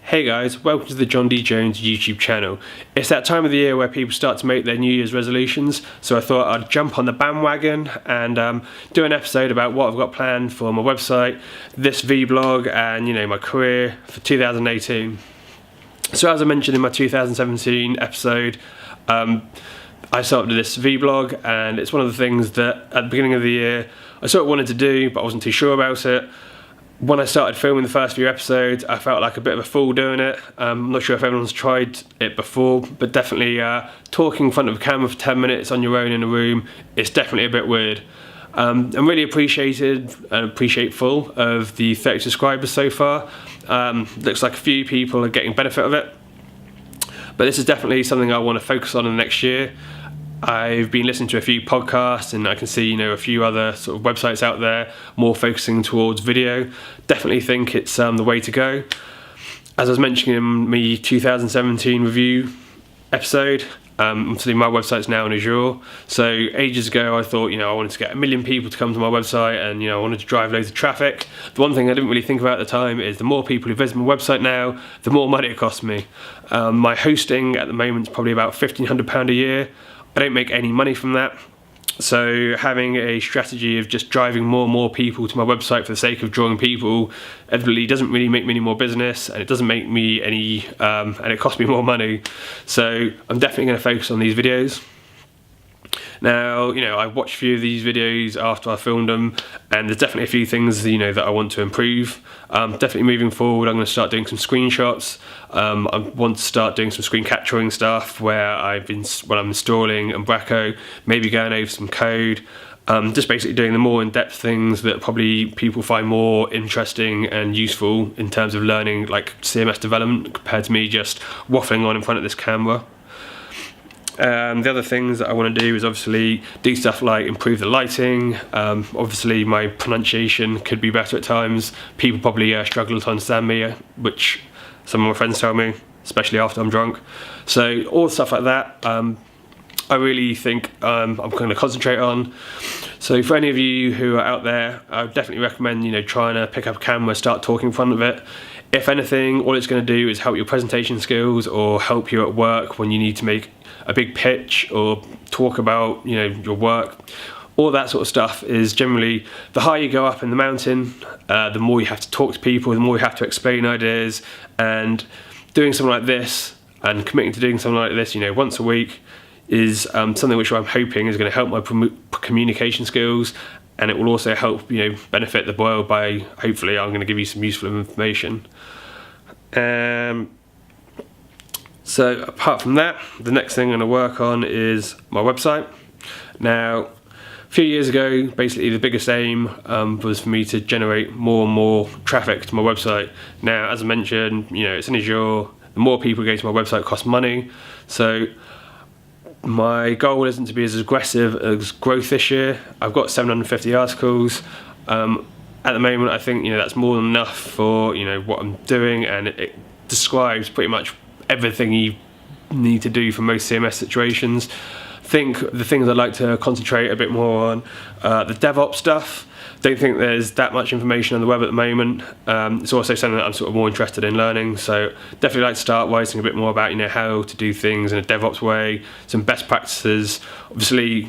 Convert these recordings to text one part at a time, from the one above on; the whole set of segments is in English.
Hey guys, welcome to the JonDJones YouTube channel. It's that time of the year where people start to make their New Year's resolutions, so I thought I'd jump on the bandwagon and do an episode about what I've got planned for my website, this vlog, and my career for 2018. So as I mentioned in my 2017 episode, I started this vlog, and it's one of the things that at the beginning of the year I sort of wanted to do, but I wasn't too sure about it. When I started filming the first few episodes, I felt like a bit of a fool doing it. I'm not sure if everyone's tried it before, but definitely talking in front of a camera for 10 minutes on your own in a room, it's definitely a bit weird. I'm really appreciated and appreciateful of the 30 subscribers so far. Looks like a few people are getting benefit of it. But this is definitely something I want to focus on in the next year. I've been listening to a few podcasts, and I can see a few other sort of websites out there more focusing towards video. Definitely think it's the way to go. As I was mentioning in my 2017 review episode, obviously my website's now on Azure. So ages ago I thought I wanted to get 1 million people to come to my website, and I wanted to drive loads of traffic. The one thing I didn't really think about at the time is the more people who visit my website now, the more money it costs me. My hosting at the moment is probably about £1,500 a year. I don't make any money from that, so having a strategy of just driving more and more people to my website for the sake of drawing people evidently doesn't really make me any more business, and it doesn't make me any and it costs me more money. So I'm definitely going to focus on these videos. Now, I watched a few of these videos after I filmed them, and there's definitely a few things that I want to improve. Definitely moving forward, I'm going to start doing some screenshots. I want to start doing some screen capturing stuff where when I'm installing Umbraco, maybe going over some code. Just basically doing the more in-depth things that probably people find more interesting and useful in terms of learning like CMS development compared to me just waffling on in front of this camera. The other things that I want to do is obviously do stuff like improve the lighting. Obviously my pronunciation could be better at times. People probably struggle to understand me, which some of my friends tell me, especially after I'm drunk. So all stuff like that, I really think I'm going to concentrate on. So for any of you who are out there, I would definitely recommend trying to pick up a camera, start talking in front of it. If anything, all it's going to do is help your presentation skills or help you at work when you need to make a big pitch or talk about your work. All that sort of stuff is generally, the higher you go up in the mountain, the more you have to talk to people, the more you have to explain ideas. And doing something like this and committing to doing something like this once a week is something which I'm hoping is going to help my communication skills, and it will also help benefit the world by, hopefully I'm going to give you some useful information. So apart from that, the next thing I'm going to work on is my website. Now, a few years ago, basically the biggest aim was for me to generate more and more traffic to my website. Now, as I mentioned, it's in Azure. The more people go to my website, it costs money. So my goal isn't to be as aggressive as growth this year. I've got 750 articles. At the moment, I think that's more than enough for what I'm doing, and it describes pretty much everything you need to do for most CMS situations. I think the things I'd like to concentrate a bit more on, the DevOps stuff. Don't think there's that much information on the web at the moment. It's also something that I'm sort of more interested in learning, so definitely like to start writing a bit more about how to do things in a DevOps way, some best practices, obviously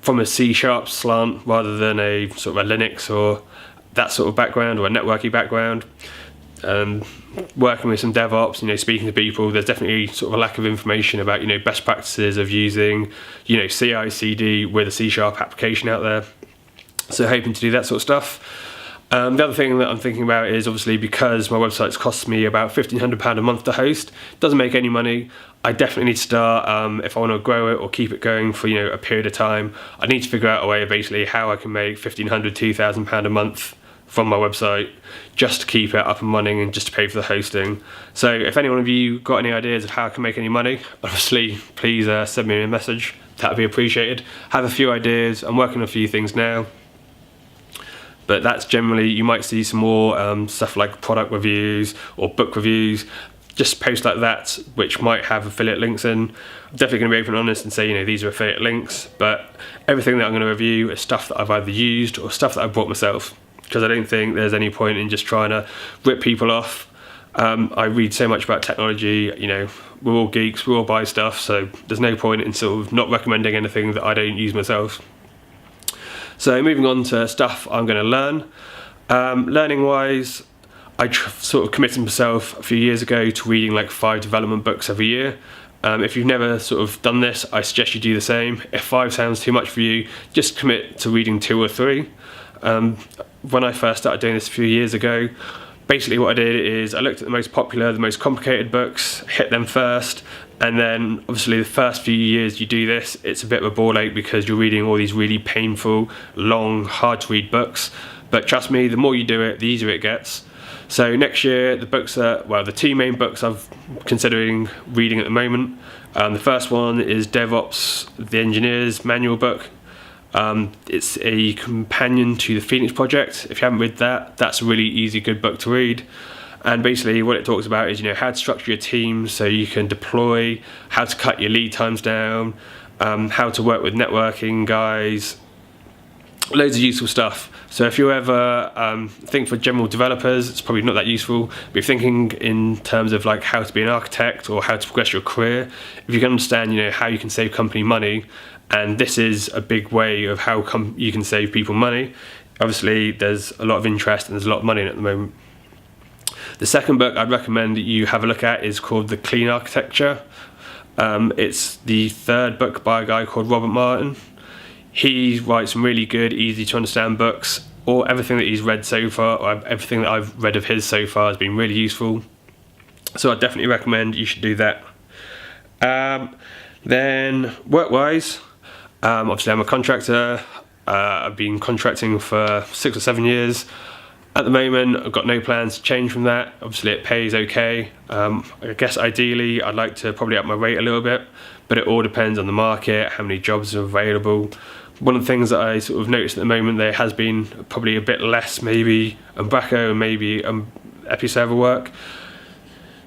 from a C# slant rather than a sort of a Linux or that sort of background or a networking background. Working with some DevOps, speaking to people, there's definitely sort of a lack of information about best practices of using CI/CD with a C# application out there. So hoping to do that sort of stuff. The other thing that I'm thinking about is obviously because my website's cost me about £1,500 a month to host, doesn't make any money. I definitely need to start, if I want to grow it or keep it going for a period of time, I need to figure out a way of basically how I can make £1,500, £2,000 a month from my website just to keep it up and running and just to pay for the hosting. So if any one of you got any ideas of how I can make any money, obviously please send me a message. That'd be appreciated. Have a few ideas. I'm working on a few things now. But that's generally, you might see some more stuff like product reviews or book reviews, just posts like that, which might have affiliate links in. I'm definitely going to be open and honest and say, these are affiliate links, but everything that I'm going to review is stuff that I've either used or stuff that I've bought myself, because I don't think there's any point in just trying to rip people off I read so much about technology, you know, we're all geeks, we all buy stuff, so there's no point in sort of not recommending anything that I don't use myself. So moving on to stuff I'm going to learn. Learning wise, I sort of committed myself a few years ago to reading like 5 development books every year. If you've never sort of done this, I suggest you do the same. If 5 sounds too much for you, just commit to reading 2 or 3. When I first started doing this a few years ago, basically what I did is I looked at the most popular, the most complicated books, hit them first, and then obviously the first few years you do this, it's a bit of a ball ache because you're reading all these really painful, long, hard to read books. But trust me, the more you do it, the easier it gets. So next year, the 2 main books I'm considering reading at the moment. The first one is DevOps, the Engineer's Manual book. It's a companion to the Phoenix Project. If you haven't read that, that's a really easy, good book to read. And basically what it talks about is, you know, how to structure your team so you can deploy, how to cut your lead times down, how to work with networking guys, loads of useful stuff. So if you ever think for general developers, it's probably not that useful, but if you're thinking in terms of like how to be an architect or how to progress your career, if you can understand, you know, how you can save company money, and this is a big way of how you can save people money. Obviously there's a lot of interest and there's a lot of money in it at the moment. The second book I'd recommend that you have a look at is called The Clean Architecture. It's the 3rd book by a guy called Robert Martin. He writes some really good, easy to understand books. Everything that he's read so far, or everything that I've read of his so far, has been really useful. So I definitely recommend you should do that. Then work-wise, obviously I'm a contractor. I've been contracting for 6 or 7 years. At the moment, I've got no plans to change from that. Obviously it pays okay. I guess ideally I'd like to probably up my rate a little bit, but it all depends on the market, how many jobs are available. One of the things that I sort of noticed at the moment, there has been probably a bit less maybe Umbraco and maybe Episerver work.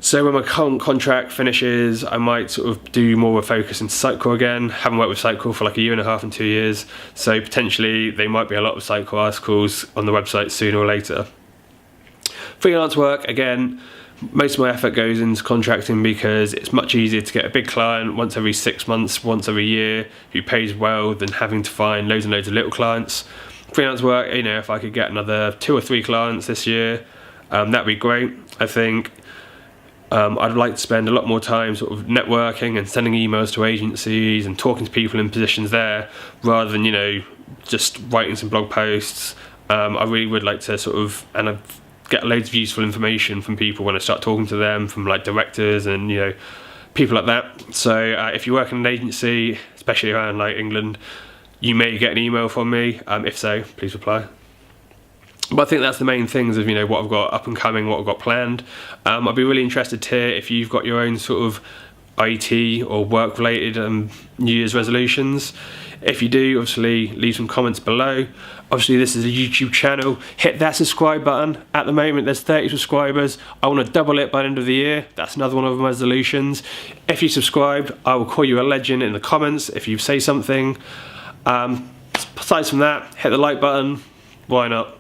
So when my current contract finishes, I might sort of do more of a focus into Sitecore again. Haven't worked with Sitecore for like 1.5 years and 2 years, so potentially there might be a lot of Sitecore articles on the website sooner or later. Freelance work, again, most of my effort goes into contracting because it's much easier to get a big client once every 6 months, once every year, who pays well, than having to find loads and loads of little clients. Freelance work, you know, if I could get another 2 or 3 clients this year, that'd be great. I think I'd like to spend a lot more time sort of networking and sending emails to agencies and talking to people in positions there, rather than, you know, just writing some blog posts. I really would like to sort of, and I get loads of useful information from people when I start talking to them, from like directors and, you know, people like that. So if you work in an agency, especially around like England, you may get an email from me. If so, please reply. But I think that's the main things of, you know, what I've got up and coming, what I've got planned. I'd be really interested to hear if you've got your own sort of IT or work related New Year's resolutions. If you do, obviously leave some comments below. Obviously this is a YouTube channel. Hit that subscribe button. At the moment there's 30 subscribers. I want to double it by the end of the year. That's another one of my resolutions. If you subscribe, I will call you a legend in the comments if you say something. Aside from that, hit the like button. Why not?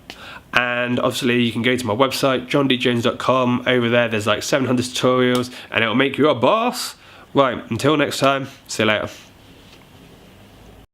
And obviously you can go to my website, JonDJones.com. Over there there's like 700 tutorials and it'll make you a boss. Right, until next time, see you later.